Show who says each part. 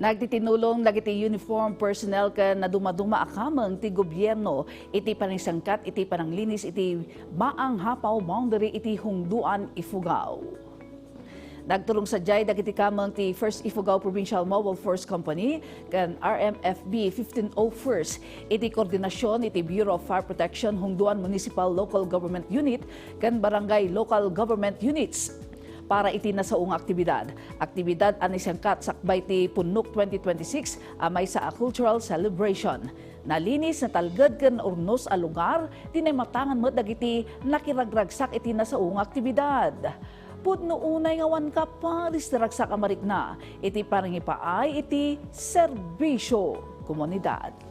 Speaker 1: Nagtitinulong dagiti uniform personnel ken nadumaduma a kameng ti gobierno iti paningsangkat iti pananglinis iti Baang-Hapao Boundary iti hungduan Ifugao. Nagturong sadyay dagiti kameng ti 1st Ifugao Provincial Mobile Force Company ken RMFB 1501st iti koordinasyon iti Bureau of Fire Protection hungduan Municipal Local Government Unit ken Barangay Local Government Units para iti nasaong aktibidad. Aktibidad anisangkat sakbay ti Punok 2026 amay sa a cultural celebration. Nalinis na talged ken urnos a lugar tinaymatangan met dagiti nakiragragsak iti nasaong aktibidad. Pudno unay ngawan ka pa distragsak a marikna iti parangipaay iti Serbisyo Komunidad.